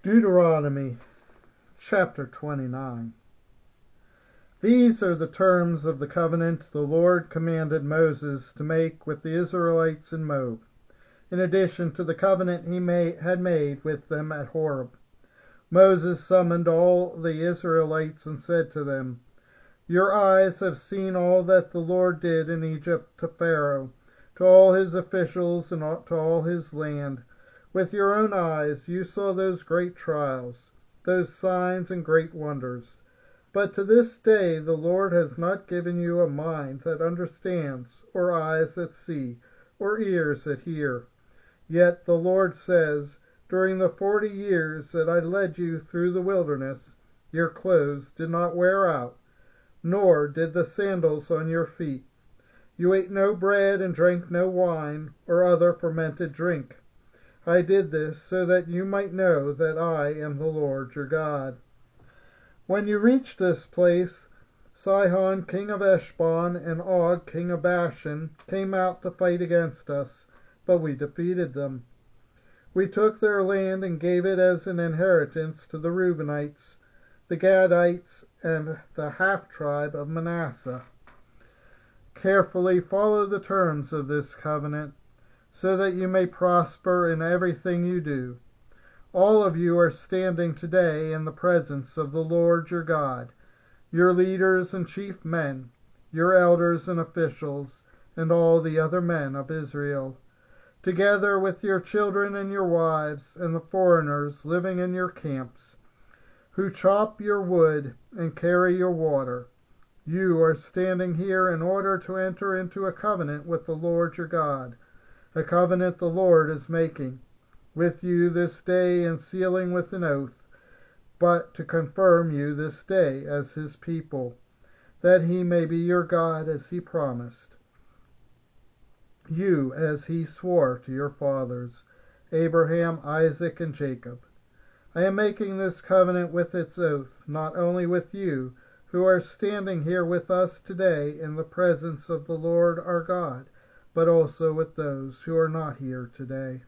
Deuteronomy Chapter 29. These are the terms of the covenant the Lord commanded Moses to make with the Israelites in Moab, in addition to the covenant he had made with them at Horeb. Moses summoned all the Israelites and said to them, "Your eyes have seen all that the Lord did in Egypt to Pharaoh, to all his officials, and to all his land. With your own eyes you saw those great trials, those signs and great wonders. But to this day the Lord has not given you a mind that understands, or eyes that see, or ears that hear. Yet the Lord says, during the 40 years that I led you through the wilderness, your clothes did not wear out, nor did the sandals on your feet. You ate no bread and drank no wine or other fermented drink. I did this so that you might know that I am the Lord your God. When you reached this place, Sihon king of Heshbon and Og king of Bashan came out to fight against us, but we defeated them. We took their land and gave it as an inheritance to the Reubenites, the Gadites, and the half-tribe of Manasseh. Carefully follow the terms of this covenant, so that you may prosper in everything you do. All of you are standing today in the presence of the Lord your God, your leaders and chief men, your elders and officials, and all the other men of Israel, together with your children and your wives, and the foreigners living in your camps, who chop your wood and carry your water. You are standing here in order to enter into a covenant with the Lord your God, a covenant the Lord is making with you this day and sealing with an oath, but to confirm you this day as his people, that he may be your God as he promised you, as he swore to your fathers, Abraham, Isaac, and Jacob. I am making this covenant with its oath, not only with you, who are standing here with us today in the presence of the Lord our God, but also with those who are not here today.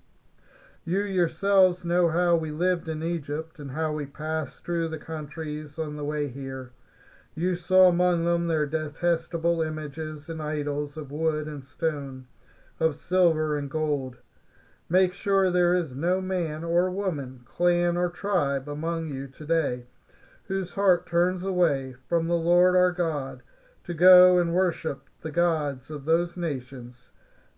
You yourselves know how we lived in Egypt, and how we passed through the countries on the way here. You saw among them their detestable images and idols of wood and stone, of silver and gold. Make sure there is no man or woman, clan or tribe among you today, whose heart turns away from the Lord our God to go and worship the gods of those nations.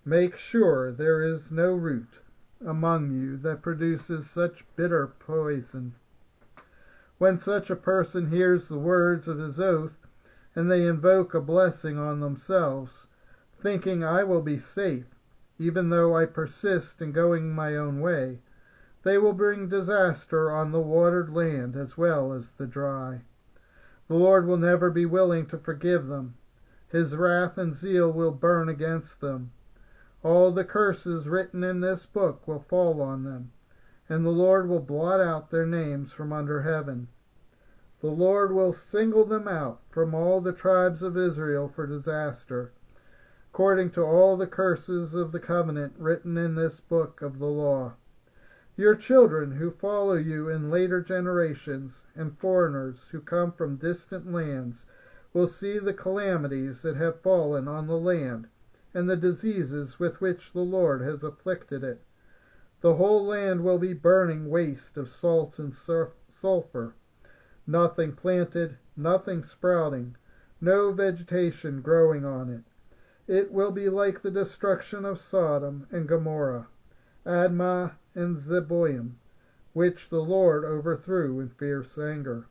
Make sure there is no root among you that produces such bitter poison. When such a person hears the words of his oath, and they invoke a blessing on themselves, thinking I will be safe, even though I persist in going my own way, they will bring disaster on the watered land as well as the dry. The Lord will never be willing to forgive them. His wrath and zeal will burn against them. All the curses written in this book will fall on them, and the Lord will blot out their names from under heaven. The Lord will single them out from all the tribes of Israel for disaster, according to all the curses of the covenant written in this book of the law. Your children who follow you in later generations, and foreigners who come from distant lands, will see the calamities that have fallen on the land, and the diseases with which the Lord has afflicted it. The whole land will be burning waste of salt and sulfur, nothing planted, nothing sprouting, no vegetation growing on it. It will be like the destruction of Sodom and Gomorrah, Admah and Zeboim, which the Lord overthrew in fierce anger.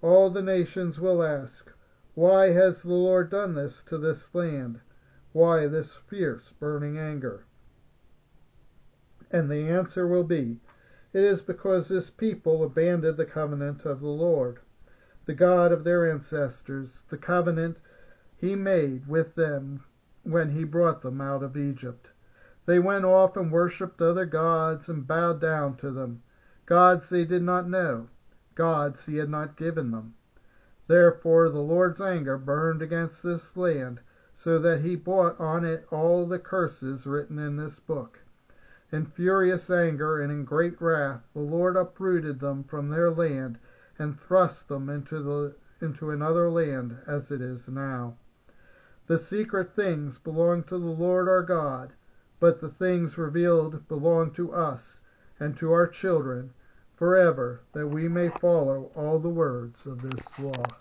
All the nations will ask, why has the Lord done this to this land? Why this fierce burning anger? And the answer will be, it is because this people abandoned the covenant of the Lord, the God of their ancestors, the covenant he made with them when he brought them out of Egypt. They went off and worshipped other gods and bowed down to them, gods they did not know, gods he had not given them. Therefore the Lord's anger burned against this land, so that he brought on it all the curses written in this book. In furious anger and in great wrath the Lord uprooted them from their land and thrust them into another land, as it is now. The secret things belong to the Lord our God, but the things revealed belong to us and to our children forever, that we may follow all the words of this law.